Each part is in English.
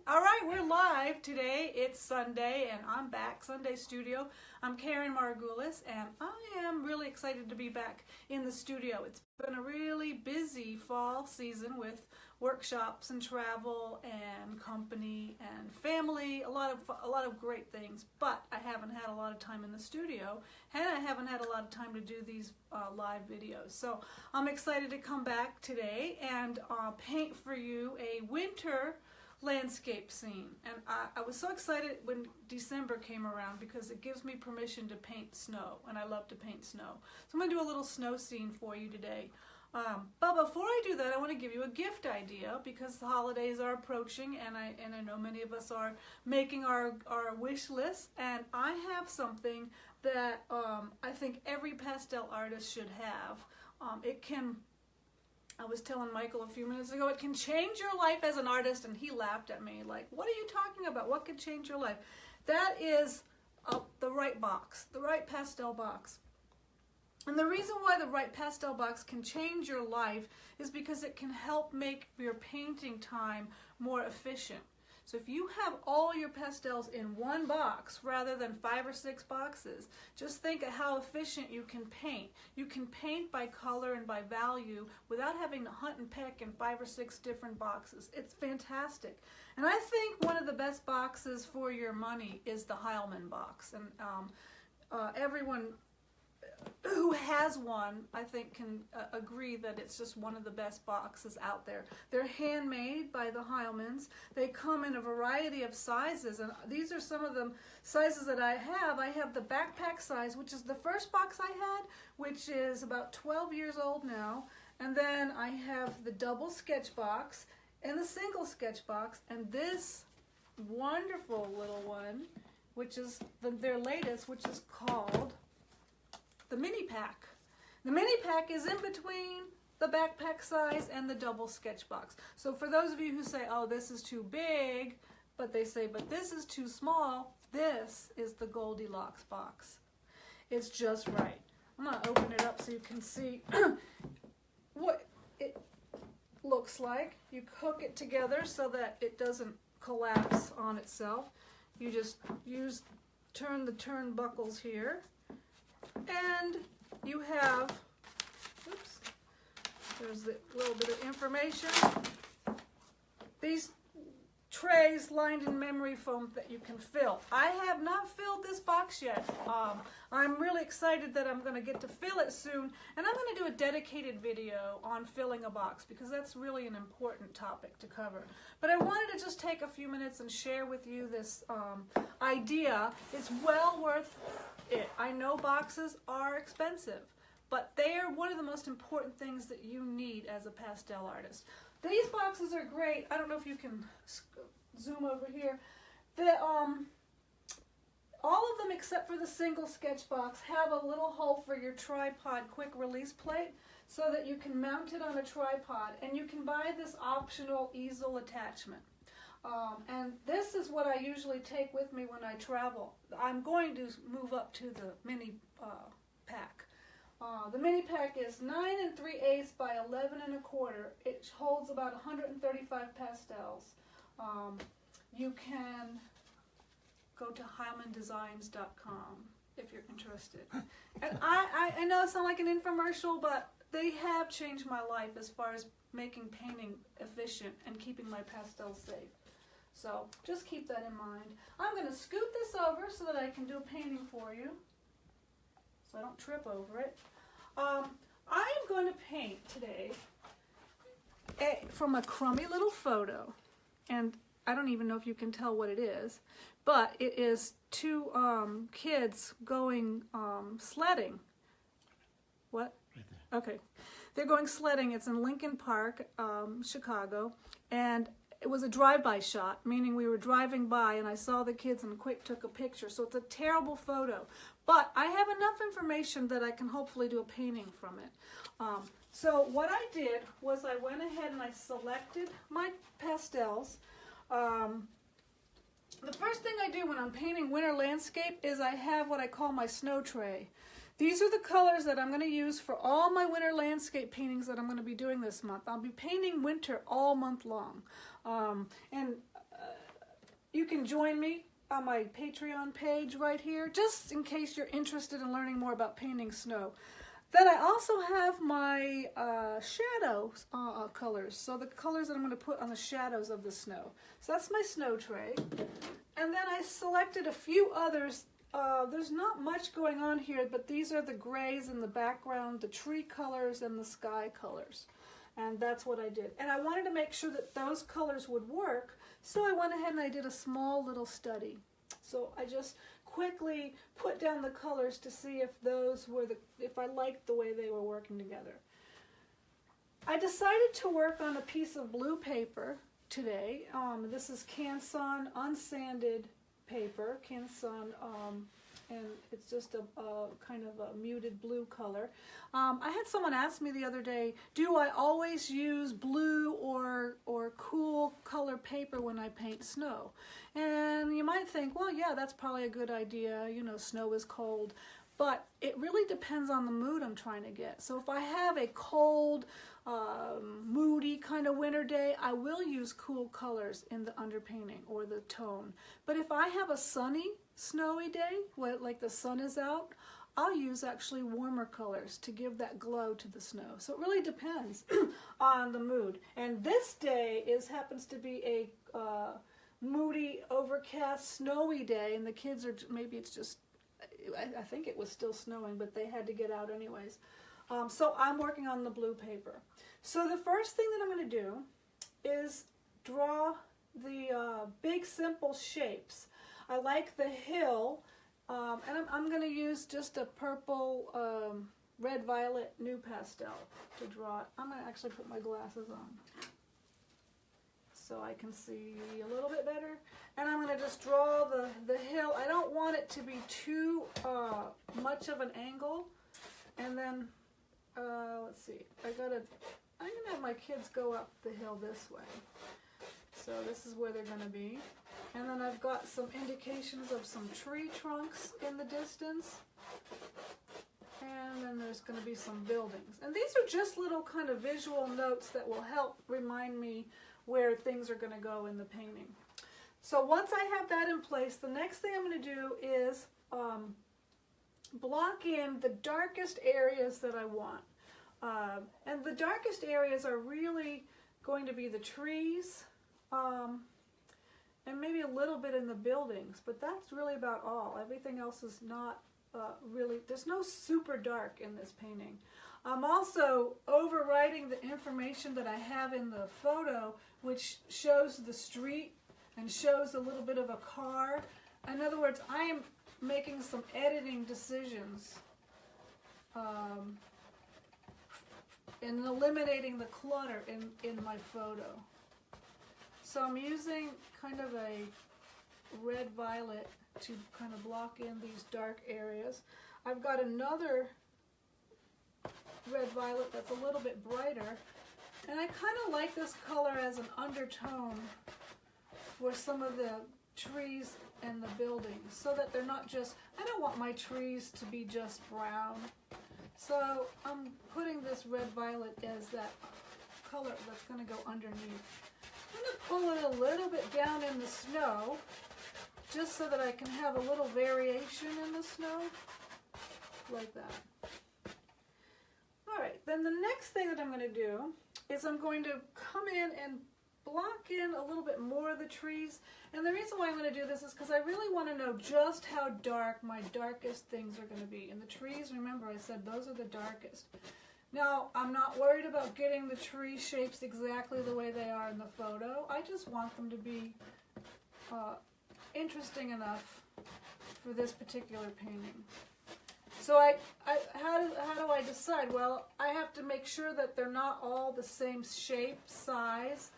All right, we're live today. It's Sunday, and I'm back, Sunday Studio. I'm Karen Margulis, and I am really excited to be back in the studio. It's been a really busy fall season with workshops and travel and company and family, a lot of great things. But I haven't had a lot of time in the studio, and I haven't had a lot of time to do these live videos. So I'm excited to come back today and paint for you a winter landscape scene. And I was so excited when December came around because it gives me permission to paint snow, and I love to paint snow. So I'm going to do a little snow scene for you today. But before I do that, I want to give you a gift idea because the holidays are approaching, and I know many of us are making our wish list, and I have something that I think every pastel artist should have. I was telling Michael a few minutes ago, it can change your life as an artist, and he laughed at me like, what are you talking about? What could change your life? That is the right box, the right pastel box. And the reason why the right pastel box can change your life is because it can help make your painting time more efficient. So if you have all your pastels in one box rather than 5 or 6 boxes, just think of how efficient you can paint. You can paint by color and by value without having to hunt and peck in 5 or 6 different boxes. It's fantastic. And I think one of the best boxes for your money is the Heilman box. And everyone who has one, I think, can agree that it's just one of the best boxes out there. They're handmade by the Heilmans. They come in a variety of sizes, and these are some of the sizes that I have. I have the backpack size, which is the first box I had, which is about 12 years old now. And then I have the double sketch box and the single sketch box, and this wonderful little one, which is their latest, which is called the mini pack. The mini pack is in between the backpack size and the double sketch box. So for those of you who say, oh, this is too big, but they say, but this is too small, this is the Goldilocks box. It's just right. I'm going to open it up so you can see what it looks like. You hook it together so that it doesn't collapse on itself. You just turn the turnbuckles here. And you have, oops, there's a little bit of information. These trays lined in memory foam that you can fill. I have not filled this box yet. I'm really excited that I'm going to get to fill it soon, and I'm going to do a dedicated video on filling a box because that's really an important topic to cover. But I wanted to just take a few minutes and share with you this idea. It's well worth it. I know boxes are expensive, but they are one of the most important things that you need as a pastel artist. These boxes are great. I don't know if you can zoom over here. All of them except for the single sketch box have a little hole for your tripod quick release plate so that you can mount it on a tripod, and you can buy this optional easel attachment. And this is what I usually take with me when I travel. I'm going to move up to the mini pack. The mini pack is 9 3/8 by 11 1/4. It holds about 135 pastels. You can go to HeilmanDesigns.com if you're interested. And I know it sounds like an infomercial, but they have changed my life as far as making painting efficient and keeping my pastels safe. So just keep that in mind. I'm going to scoot this over so that I can do a painting for you, so I don't trip over it. I am going to paint today from a crummy little photo, and I don't even know if you can tell what it is, but it is 2 kids going sledding. What? Right there. Okay. They're going sledding. It's in Lincoln Park, Chicago, and it was a drive-by shot, meaning we were driving by and I saw the kids and quick took a picture. So it's a terrible photo. But I have enough information that I can hopefully do a painting from it. So what I did was I went ahead and I selected my pastels. The first thing I do when I'm painting winter landscape is I have what I call my snow tray. These are the colors that I'm going to use for all my winter landscape paintings that I'm going to be doing this month. I'll be painting winter all month long. And can join me on my Patreon page right here, just in case you're interested in learning more about painting snow. Then I also have my shadow colors, so the colors that I'm going to put on the shadows of the snow. So that's my snow tray. And then I selected a few others. There's not much going on here, but these are the grays in the background, the tree colors, and the sky colors. And that's what I did. And I wanted to make sure that those colors would work, so I went ahead and I did a small little study. So I just quickly put down the colors to see if those were if I liked the way they were working together. I decided to work on a piece of blue paper today. This is Canson unsanded paper, Canson, and it's just a kind of a muted blue color. I had someone ask me the other day, do I always use blue or cool color paper when I paint snow? And you might think, well, yeah, that's probably a good idea. You know, snow is cold. But it really depends on the mood I'm trying to get. So if I have a cold, moody kind of winter day, I will use cool colors in the underpainting or the tone. But if I have a sunny, snowy day, like the sun is out, I'll use actually warmer colors to give that glow to the snow. So it really depends on the mood. And this day happens to be a moody, overcast, snowy day, and the kids are, maybe it's just, I think it was still snowing, but they had to get out anyways. So I'm working on the blue paper. So the first thing that I'm going to do is draw the big simple shapes. I like the hill, and I'm going to use just a purple, red, violet, new pastel to draw it. I'm going to actually put my glasses on so I can see a little bit better. And I'm going to just draw the hill. I don't want it to be too much of an angle. And then, let's see, I'm going to have my kids go up the hill this way. So this is where they're going to be. And then I've got some indications of some tree trunks in the distance. And then there's going to be some buildings. And these are just little kind of visual notes that will help remind me where things are going to go in the painting. So once I have that in place, the next thing I'm going to do is block in the darkest areas that I want. And the darkest areas are really going to be the trees, and maybe a little bit in the buildings, but that's really about all. Everything else is not really, there's no super dark in this painting. I'm also overwriting the information that I have in the photo, which shows the street and shows a little bit of a car. In other words, I am making some editing decisions and eliminating the clutter in my photo. So I'm using kind of a red-violet to kind of block in these dark areas. I've got another red-violet that's a little bit brighter, and I kind of like this color as an undertone for some of the trees and the buildings, so that they're not just, I don't want my trees to be just brown. So I'm putting this red-violet as that color that's going to go underneath. I'm going to pull it a little bit down in the snow, just so that I can have a little variation in the snow, like that. Alright, then the next thing that I'm going to do is I'm going to come in and block in a little bit more of the trees. And the reason why I'm going to do this is because I really want to know just how dark my darkest things are going to be. And the trees, remember I said those are the darkest. Now, I'm not worried about getting the tree shapes exactly the way they are in the photo. I just want them to be interesting enough for this particular painting. So how do I decide? Well, I have to make sure that they're not all the same shape, size,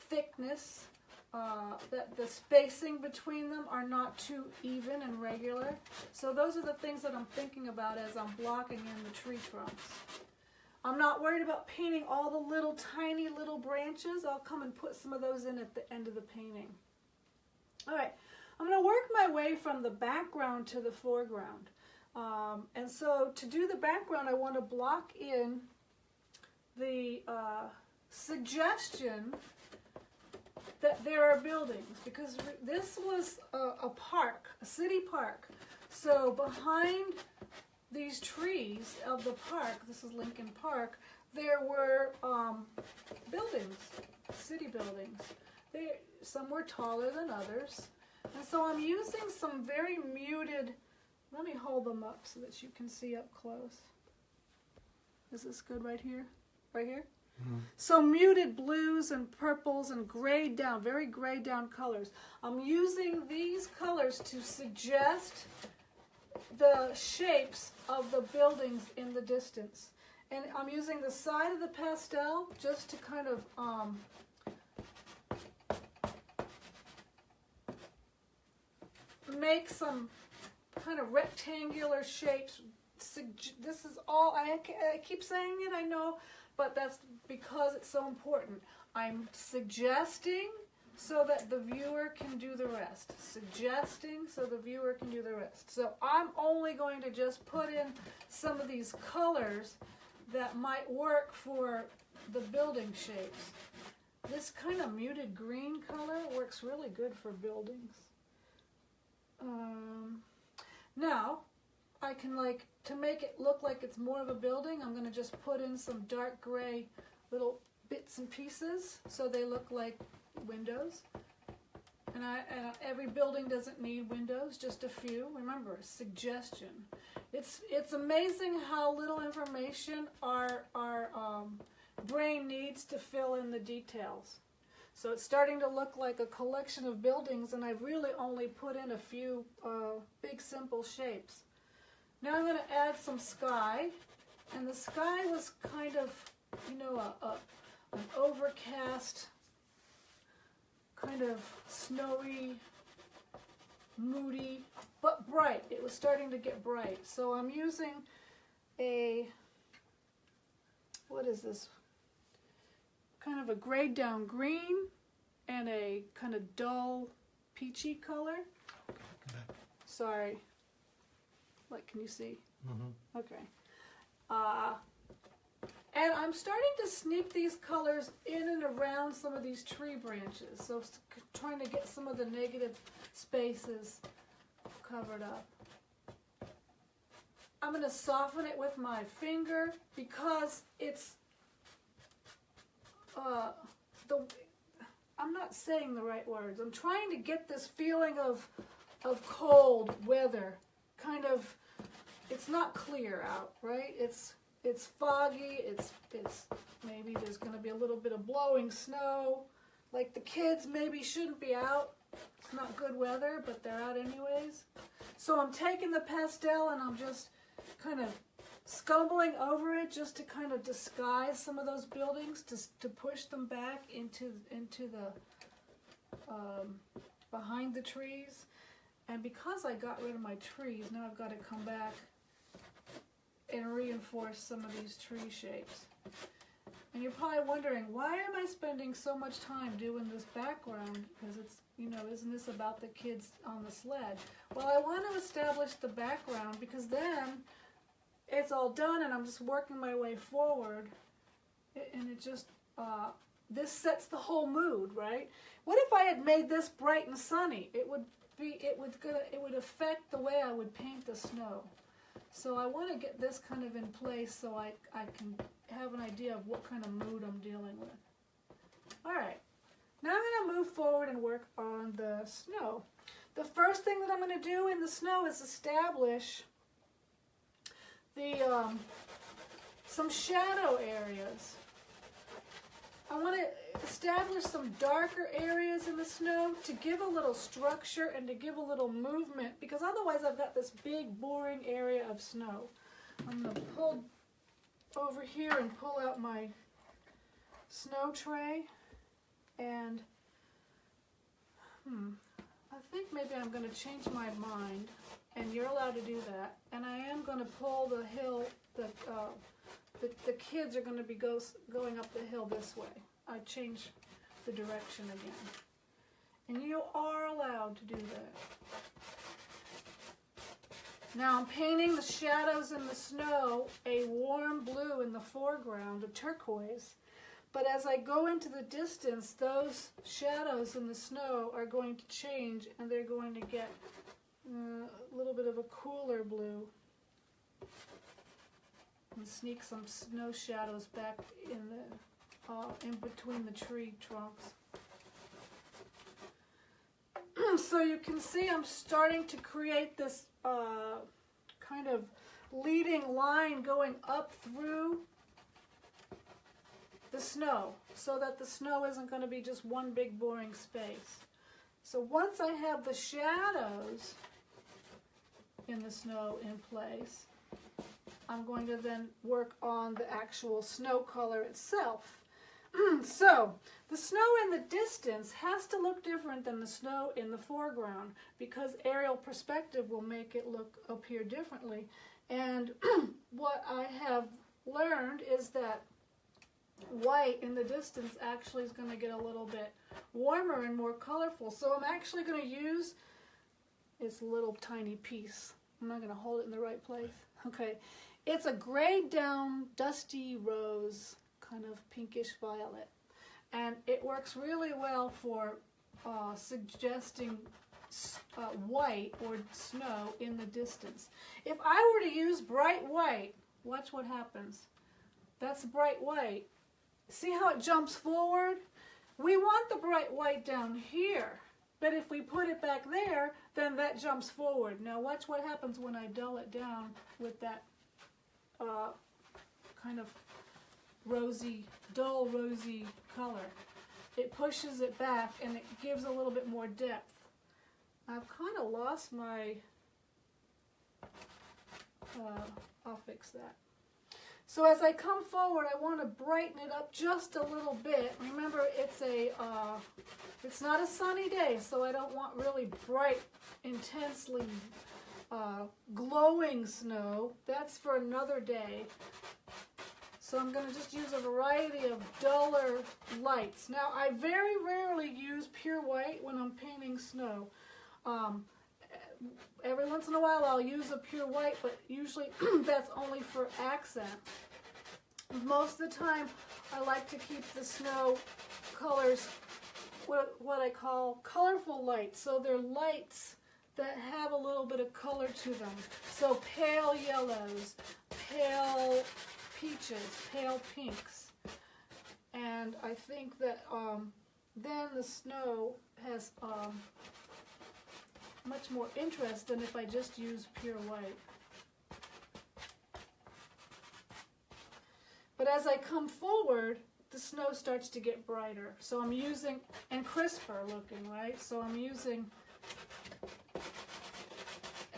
thickness, that the spacing between them are not too even and regular. So those are the things that I'm thinking about as I'm blocking in the tree trunks. I'm not worried about painting all the little tiny little branches. I'll come and put some of those in at the end of the painting. All right, I'm going to work my way from the background to the foreground. And so to do the background, I want to block in the suggestion that there are buildings, because this was a park, a city park. So behind these trees of the park, this is Lincoln Park, there were buildings, city buildings. Some were taller than others. And so I'm using some very muted, let me hold them up so that you can see up close. Is this good right here? Right here? Mm-hmm. So muted blues and purples and grayed down, very grayed down colors. I'm using these colors to suggest the shapes of the buildings in the distance. And I'm using the side of the pastel just to kind of make some kind of rectangular shapes. This is all, I keep saying it, I know, but that's because it's so important. I'm suggesting so that the viewer can do the rest. Suggesting so the viewer can do the rest. So I'm only going to just put in some of these colors that might work for the building shapes. This kind of muted green color works really good for buildings. Now, I can to make it look like it's more of a building, I'm going to just put in some dark gray little bits and pieces so they look like windows. And every building doesn't need windows, just a few. Remember, suggestion. It's amazing how little information our brain needs to fill in the details. So it's starting to look like a collection of buildings, and I've really only put in a few big simple shapes. Now I'm going to add some sky, and the sky was kind of, an overcast, kind of snowy, moody, but bright. It was starting to get bright. So I'm using what is this? Kind of a grayed down green and a kind of dull peachy color. Sorry. Can you see? Mm-hmm. Okay. And I'm starting to sneak these colors in and around some of these tree branches. So trying to get some of the negative spaces covered up. I'm going to soften it with my finger because it's I'm not saying the right words. I'm trying to get this feeling of cold weather. Kind of, it's not clear out, right? It's foggy. It's maybe there's going to be a little bit of blowing snow. Like the kids maybe shouldn't be out. It's not good weather, but they're out anyways. So I'm taking the pastel and I'm just kind of scumbling over it just to kind of disguise some of those buildings, to push them back into the behind the trees. And because I got rid of my trees, now I've got to come back and reinforce some of these tree shapes. And you're probably wondering, why am I spending so much time doing this background? Because it's, isn't this about the kids on the sled? Well, I want to establish the background because then it's all done and I'm just working my way forward. And it just, this sets the whole mood, right? What if I had made this bright and sunny? It would affect the way I would paint the snow. So I want to get this kind of in place so I can have an idea of what kind of mood I'm dealing with. All right, now I'm going to move forward and work on the snow. The first thing that I'm going to do in the snow is establish some shadow areas. I want to establish some darker areas in the snow to give a little structure and to give a little movement, because otherwise I've got this big boring area of snow. I'm going to pull over here and pull out my snow tray, and I think maybe I'm going to change my mind, and you're allowed to do that, and I am going to pull the hill that the kids are going to be going up the hill this way. I changed the direction again. And you are allowed to do that. Now I'm painting the shadows in the snow a warm blue in the foreground, a turquoise, But as I go into the distance, those shadows in the snow are going to change, and they're going to get a little bit of a cooler blue. And sneak some snow shadows back in between the tree trunks. So you can see I'm starting to create this kind of leading line going up through the snow, so that the snow isn't going to be just one big boring space. So once I have the shadows in the snow in place, I'm going to then work on the actual snow color itself. So the snow in the distance has to look different than the snow in the foreground, because aerial perspective will make it appear differently. And what I have learned is that white in the distance actually is going to get a little bit warmer and more colorful. So I'm actually going to use this little tiny piece. I'm not going to hold it in the right place. Okay. It's a grayed down dusty rose, kind of pinkish violet. And it works really well for suggesting white or snow in the distance. If I were to use bright white, watch what happens. That's bright white. See how it jumps forward? We want the bright white down here, but if we put it back there, then that jumps forward. Now watch what happens when I dull it down with that kind of rosy, dull rosy color. It pushes it back and it gives a little bit more depth. I've kind of lost my, I'll fix that. So as I come forward, I want to brighten it up just a little bit. Remember, it's not a sunny day, so I don't want really bright, intensely glowing snow. That's for another day. So I'm going to just use a variety of duller lights. Now, I very rarely use pure white when I'm painting snow. Every once in a while I'll use a pure white, but usually that's only for accent. Most of the time I like to keep the snow colors what I call colorful lights. So they're lights that have a little bit of color to them. So pale yellows, pale peaches, pale pinks. And I think that then the snow has much more interest than if I just use pure white. But as I come forward, the snow starts to get brighter. So I'm using, and crisper looking, right? So I'm using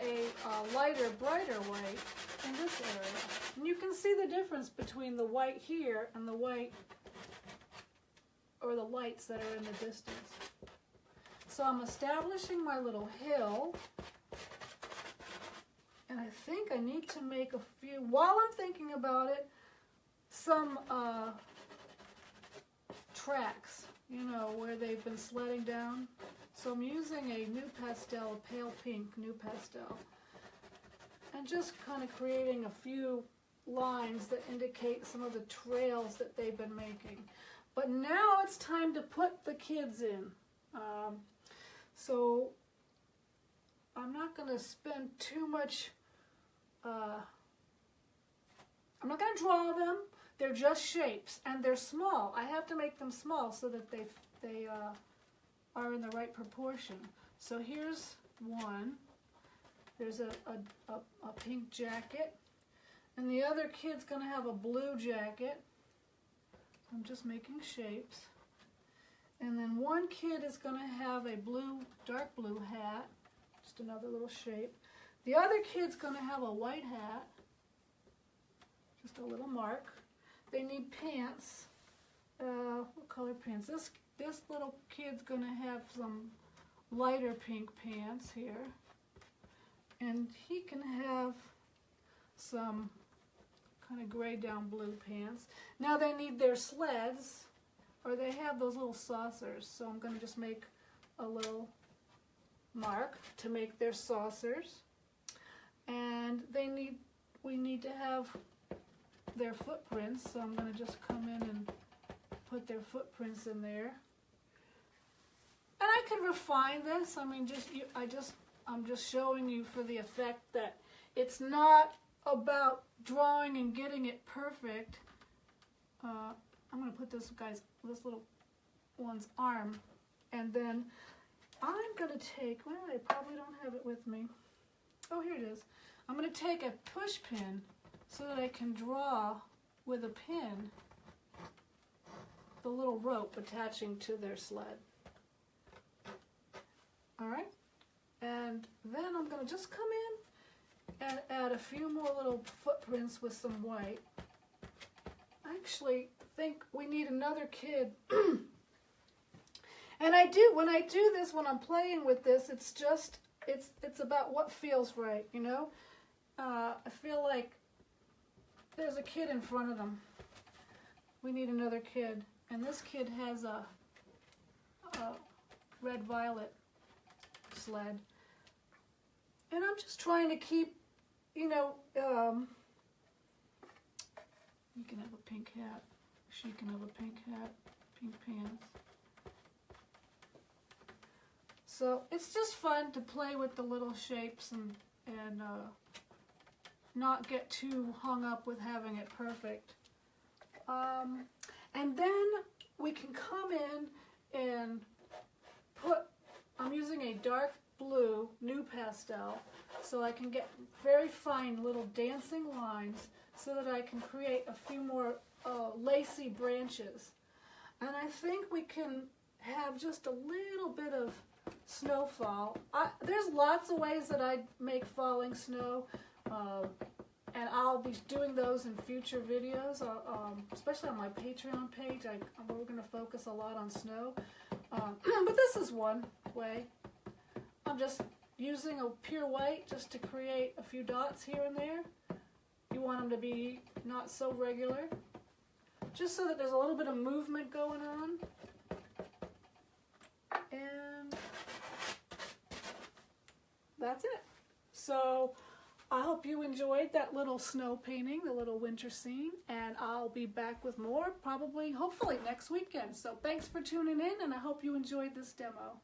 a lighter, brighter white in this area. And you can see the difference between the white here and the white, or the lights that are in the distance. So I'm establishing my little hill, and I think I need to make a few, while I'm thinking about it, some tracks, you know, where they've been sledding down. So I'm using a new pastel, a pale pink new pastel, and just kind of creating a few lines that indicate some of the trails that they've been making. But now it's time to put the kids in. So I'm not going to spend too much, I'm not going to draw them. They're just shapes, and they're small. I have to make them small so that they are in the right proportion. So here's one. There's a pink jacket, and the other kid's going to have a blue jacket. I'm just making shapes. And then one kid is going to have a blue, dark blue hat, just another little shape. The other kid's going to have a white hat, just a little mark. They need pants. What color pants? This little kid's going to have some lighter pink pants here. And he can have some kind of gray down blue pants. Now they need their sleds, or they have those little saucers. So I'm going to just make a little mark to make their saucers. And we need to have their footprints, so I'm going to just come in and put their footprints in there. And I can refine this. I mean, I'm just showing you for the effect that it's not about drawing and getting it perfect. I'm going to put this little one's arm, and then I'm going to take, well, I probably don't have it with me. Oh, here it is. I'm going to take a push pin so that I can draw with a pin the little rope attaching to their sled. All right, and then I'm going to just come in and add a few more little footprints with some white. I actually think we need another kid. And when I do this, when I'm playing with this, it's about what feels right, you know? I feel like there's a kid in front of them. We need another kid. And this kid has a red-violet sled. And I'm just trying to keep, you know, you can have a pink hat. She can have a pink hat, pink pants. So it's just fun to play with the little shapes and not get too hung up with having it perfect. And then we can come in and I'm using a dark blue new pastel, so I can get very fine little dancing lines so that I can create a few more lacy branches. And I think we can have just a little bit of snowfall. There's lots of ways that I make falling snow, and I'll be doing those in future videos, especially on my Patreon page. We're going to focus a lot on snow, but this is one way. I'm just using a pure white just to create a few dots here and there. You want them to be not so regular, just so that there's a little bit of movement going on. And that's it. So I hope you enjoyed that little snow painting, the little winter scene, and I'll be back with more hopefully next weekend. So thanks for tuning in, and I hope you enjoyed this demo.